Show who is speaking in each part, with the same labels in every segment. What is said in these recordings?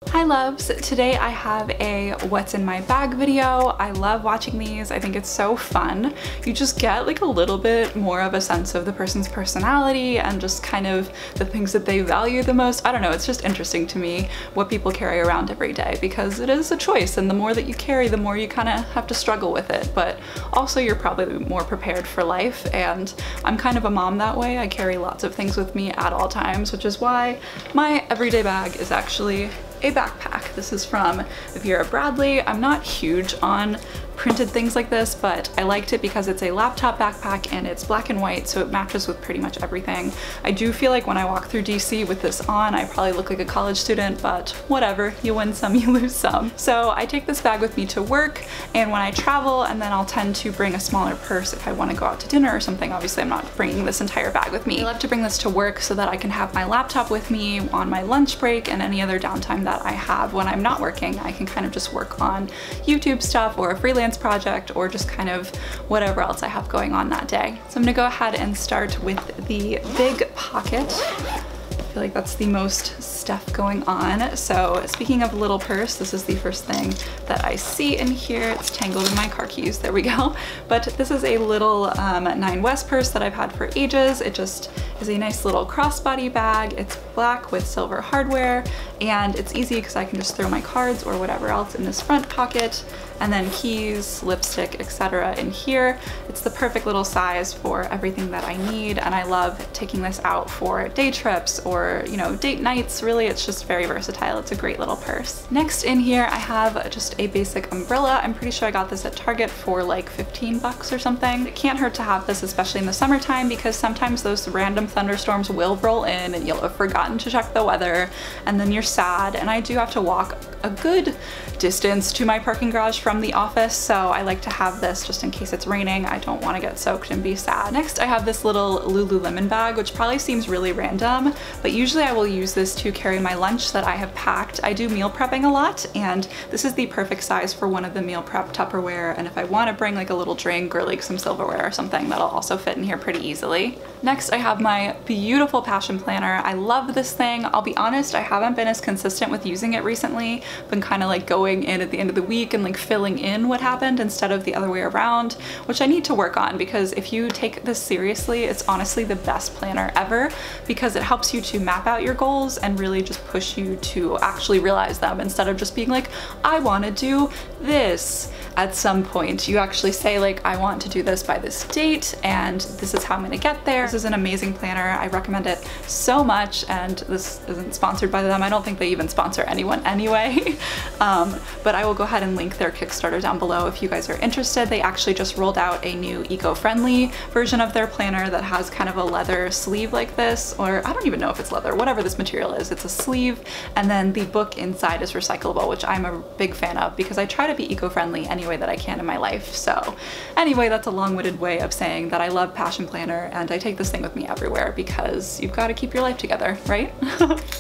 Speaker 1: Hi loves! Today I have a what's in my bag video. I love watching these. I think it's so fun. You just get like a little bit more of a sense of the person's personality and just kind of the things that they value the most. I don't know, it's just interesting to me what people carry around every day because it is a choice, and the more that you carry, the more you kind of have to struggle with it. But also you're probably more prepared for life, and I'm kind of a mom that way. I carry lots of things with me at all times, which is why my everyday bag is actually a backpack. This is from Vera Bradley. I'm not huge on printed things like this, but I liked it because it's a laptop backpack and it's black and white, so it matches with pretty much everything. I do feel like when I walk through DC with this on, I probably look like a college student, but whatever, you win some, you lose some. So I take this bag with me to work and when I travel, and then I'll tend to bring a smaller purse if I want to go out to dinner or something. Obviously I'm not bringing this entire bag with me. I love to bring this to work so that I can have my laptop with me on my lunch break and any other downtime that I have when I'm not working. I can kind of just work on YouTube stuff or a freelance project or just kind of whatever else I have going on that day. So I'm gonna go ahead and start with the big pocket. I feel like that's the most stuff going on. So speaking of little purse, this is the first thing that I see in here. It's tangled in my car keys, there we go. But this is a little 9 West purse that I've had for ages. It just is a nice little crossbody bag. It's black with silver hardware, and it's easy because I can just throw my cards or whatever else in this front pocket, and then keys, lipstick, etc. in here. It's the perfect little size for everything that I need, and I love taking this out for day trips or, you know, date nights. Really, it's just very versatile. It's a great little purse. Next in here, I have just a basic umbrella. I'm pretty sure I got this at Target for like 15 bucks or something. It can't hurt to have this, especially in the summertime, because sometimes those random thunderstorms will roll in and you'll have forgotten to check the weather, and then you're sad. And I do have to walk a good distance to my parking garage from the office, so I like to have this just in case it's raining. I don't want to get soaked and be sad. Next, I have this little Lululemon bag, which probably seems really random, but usually I will use this to carry my lunch that I have packed. I do meal prepping a lot, and this is the perfect size for one of the meal prep Tupperware, and if I want to bring like a little drink or like some silverware or something, that'll also fit in here pretty easily. Next, I have my beautiful passion planner. I love this thing. I'll be honest, I haven't been as consistent with using it recently. Been kind of like going in at the end of the week and like filling in what happened instead of the other way around, which I need to work on, because if you take this seriously, it's honestly the best planner ever, because it helps you to map out your goals and really just push you to actually realize them instead of just being like, I want to do this. At some point you actually say like, I want to do this by this date and this is how I'm gonna get there. This is an amazing planner. I recommend it so much, and this isn't sponsored by them. I don't think they even sponsor anyone anyway. But I will go ahead and link their Kickstarter down below if you guys are interested. They actually just rolled out a new eco-friendly version of their planner that has kind of a leather sleeve like this, or I don't even know if it's leather, whatever this material is. It's a sleeve, and then the book inside is recyclable, which I'm a big fan of because I try to be eco-friendly any way that I can in my life. So anyway, that's a long-winded way of saying that I love Passion Planner and I take this thing with me everywhere because you've got to keep your life together, right?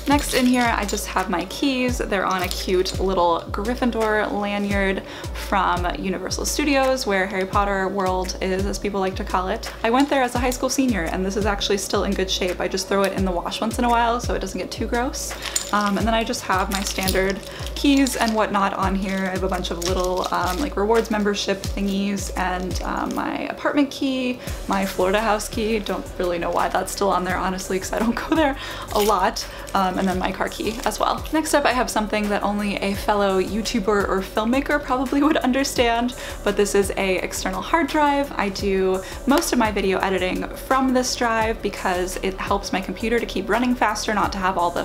Speaker 1: Next in here, I just have my keys. They're on a cute little Gryffindor lanyard from Universal Studios, where Harry Potter World is, as people like to call it. I went there as a high school senior, and this is actually still in good shape. I just throw it in the wash once in a while so it doesn't get too gross. And then I just have my standard keys and whatnot on here. I have a bunch of little like rewards membership thingies, and my apartment key, my Florida house key. Don't really know why that's still on there, honestly, because I don't go there a lot. And then my car key as well. Next up, I have something that only a fellow YouTuber or filmmaker probably would understand, but this is a external hard drive. I do most of my video editing from this drive because it helps my computer to keep running faster, not to have all the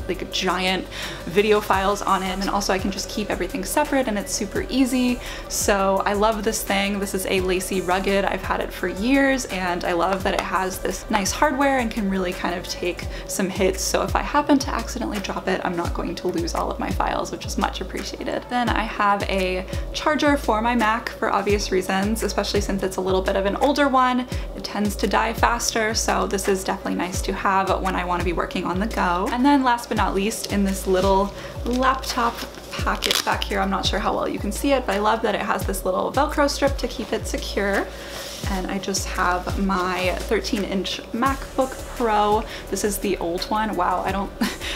Speaker 1: like giant video files on it, and also I can just keep everything separate and it's super easy. So I love this thing. This is a lacy rugged. I've had it for years, and I love that it has this nice hardware and can really kind of take some hits, so if I happen to accidentally drop it, I'm not going to lose all of my files, which is much appreciated. Then I have a charger for my Mac for obvious reasons, especially since it's a little bit of an older one. It tends to die faster, so this is definitely nice to have when I want to be working on the go. And then last but not least, in this little laptop pocket back here, I'm not sure how well you can see it, but I love that it has this little Velcro strip to keep it secure. And I just have my 13-inch MacBook Pro. This is the old one. Wow, I don't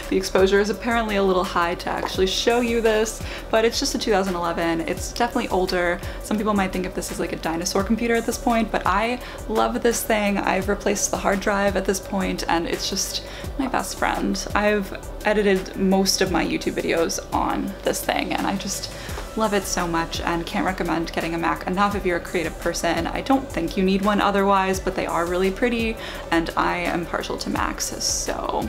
Speaker 1: The exposure is apparently a little high to actually show you this, but it's just a 2011. It's definitely older. Some people might think of this as like a dinosaur computer at this point, but I love this thing. I've replaced the hard drive at this point, and it's just my best friend. I've edited most of my YouTube videos on this thing, and I just love it so much and can't recommend getting a Mac enough if you're a creative person. I don't think you need one otherwise, but they are really pretty, and I am partial to Macs, so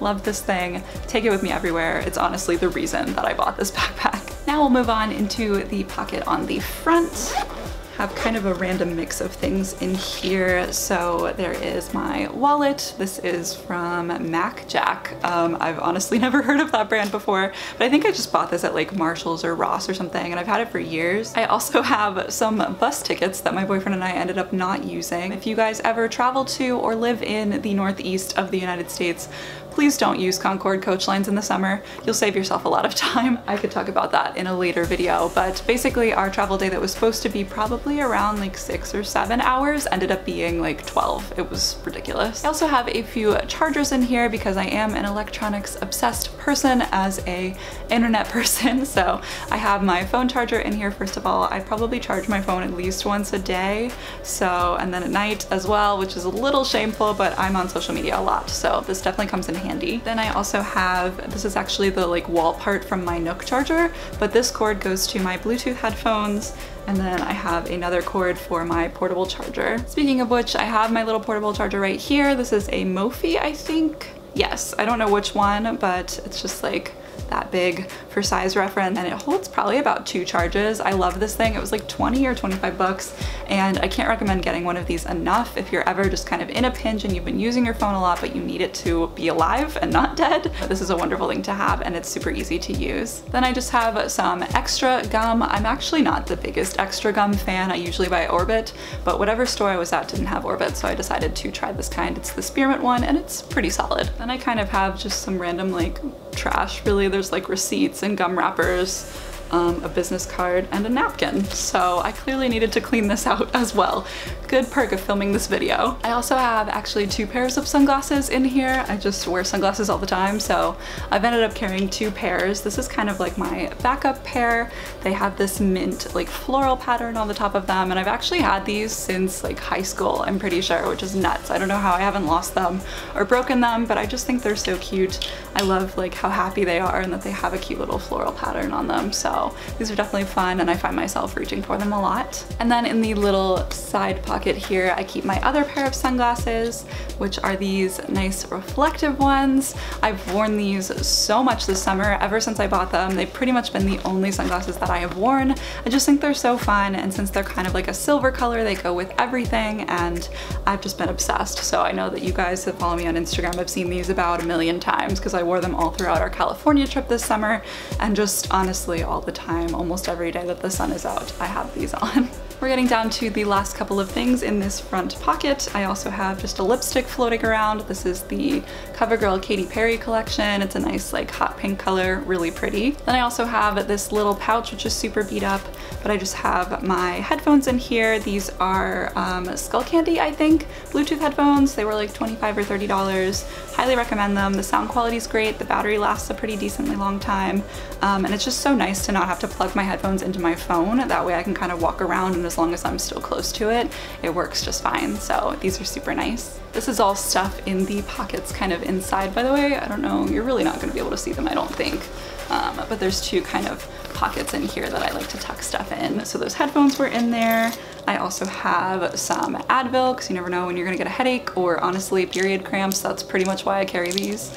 Speaker 1: love this thing. Take it with me everywhere. It's honestly the reason that I bought this backpack. Now we'll move on into the pocket on the front. Have kind of a random mix of things in here. So there is my wallet. This is from MacJack. I've honestly never heard of that brand before, but I think I just bought this at like Marshall's or Ross or something, and I've had it for years. I also have some bus tickets that my boyfriend and I ended up not using. If you guys ever travel to or live in the northeast of the United States, please don't use Concorde coach lines in the summer. You'll save yourself a lot of time. I could talk about that in a later video, but basically our travel day that was supposed to be probably around like 6 or 7 hours ended up being like 12. It was ridiculous. I also have a few chargers in here because I am an electronics obsessed person as a internet person. So I have my phone charger in here. First of all, I probably charge my phone at least once a day. So, and then at night as well, which is a little shameful, but I'm on social media a lot. So this definitely comes in handy. Then I also have, this is actually the like wall part from my Nook charger, but this cord goes to my Bluetooth headphones, and then I have another cord for my portable charger. Speaking of which, I have my little portable charger right here. This is a Mophie, I think. Yes, I don't know which one, but it's just like that big for size reference, and it holds probably about 2 charges. I love this thing. It was like 20 or 25 bucks, and I can't recommend getting one of these enough if you're ever just kind of in a pinch and you've been using your phone a lot but you need it to be alive and not dead. This is a wonderful thing to have, and it's super easy to use. Then I just have some extra gum. I'm actually not the biggest extra gum fan. I usually buy Orbit, but whatever store I was at didn't have Orbit, so I decided to try this kind. It's the spearmint one, and it's pretty solid. Then I kind of have just some random like trash, really. There's like receipts and gum wrappers, a business card, and a napkin. So I clearly needed to clean this out as well. Good perk of filming this video. I also have actually 2 pairs of sunglasses in here. I just wear sunglasses all the time, so I've ended up carrying 2 pairs. This is kind of like my backup pair. They have this mint like floral pattern on the top of them, and I've actually had these since like high school, I'm pretty sure, which is nuts. I don't know how I haven't lost them or broken them, but I just think they're so cute. I love like how happy they are and that they have a cute little floral pattern on them. So these are definitely fun, and I find myself reaching for them a lot. And then in the little side pocket here, I keep my other pair of sunglasses, which are these nice reflective ones. I've worn these so much this summer. Ever since I bought them, they've pretty much been the only sunglasses that I have worn. I just think they're so fun, and since they're kind of like a silver color, they go with everything, and I've just been obsessed. So I know that you guys that follow me on Instagram have seen these about a million times because I wore them all throughout our California trip this summer, and just honestly all the time, almost every day that the sun is out, I have these on. We're getting down to the last couple of things in this front pocket. I also have just a lipstick floating around. This is the CoverGirl Katy Perry collection. It's a nice like hot pink color, really pretty. Then I also have this little pouch which is super beat up, but I just have my headphones in here. These are Skull Candy, I think, Bluetooth headphones. They were like $25 or $30. Highly recommend them. The sound quality is great. The battery lasts a pretty decently long time. And it's just so nice to not have to plug my headphones into my phone. That way I can kind of walk around, and as long as I'm still close to it, it works just fine. So these are super nice. This is all stuff in the pockets kind of inside, by the way. I don't know, you're really not gonna be able to see them, I don't think. But there's 2 kind of pockets in here that I like to tuck stuff in. So those headphones were in there. I also have some Advil, because you never know when you're gonna get a headache, or honestly period cramps. That's pretty much why I carry these,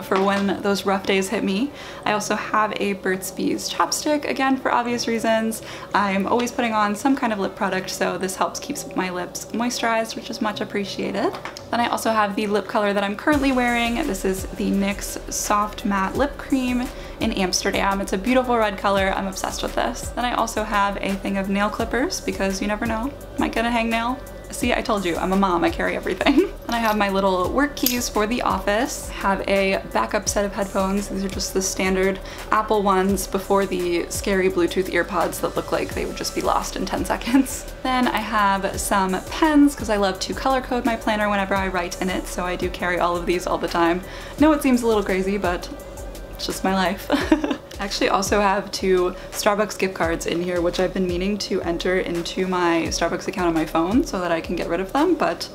Speaker 1: for when those rough days hit me. I also have a Burt's Bees chapstick, again for obvious reasons. I'm always putting on some kind of lip product, so this helps keep my lips moisturized, which is much appreciated. Then I also have the lip color that I'm currently wearing. This is the NYX Soft Matte Lip Cream in Amsterdam. It's a beautiful red color. I'm obsessed with this. Then I also have a thing of nail clippers, because you never know, might get a hangnail. See, I told you, I'm a mom, I carry everything. And I have my little work keys for the office. I have a backup set of headphones. These are just the standard Apple ones before the scary Bluetooth earpods that look like they would just be lost in 10 seconds. Then I have some pens because I love to color code my planner whenever I write in it, so I do carry all of these all the time. I know it seems a little crazy, but it's just my life. I actually also have 2 Starbucks gift cards in here, which I've been meaning to enter into my Starbucks account on my phone so that I can get rid of them, but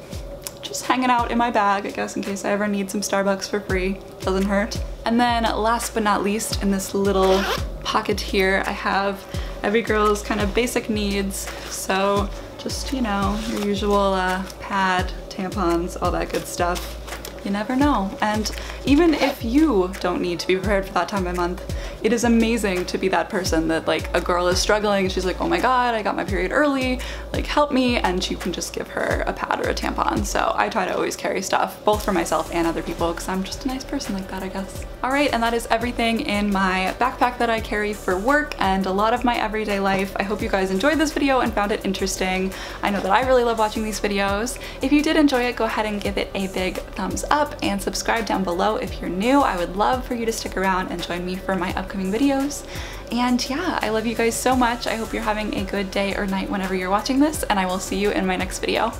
Speaker 1: just hanging out in my bag, I guess, in case I ever need some Starbucks for free. Doesn't hurt. And then last but not least, in this little pocket here, I have every girl's kind of basic needs. So just, you know, your usual pad, tampons, all that good stuff. You never know. And even if you don't need to be prepared for that time of month, it is amazing to be that person that like a girl is struggling and she's like, oh my god, I got my period early, like help me, and you can just give her a pad or a tampon. So I try to always carry stuff, both for myself and other people, because I'm just a nice person like that, I guess. Alright, and that is everything in my backpack that I carry for work and a lot of my everyday life. I hope you guys enjoyed this video and found it interesting. I know that I really love watching these videos. If you did enjoy it, go ahead and give it a big thumbs up and subscribe down below if you're new. I would love for you to stick around and join me for my upcoming videos. And yeah, I love you guys so much. I hope you're having a good day or night whenever you're watching this, and I will see you in my next video.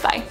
Speaker 1: Bye.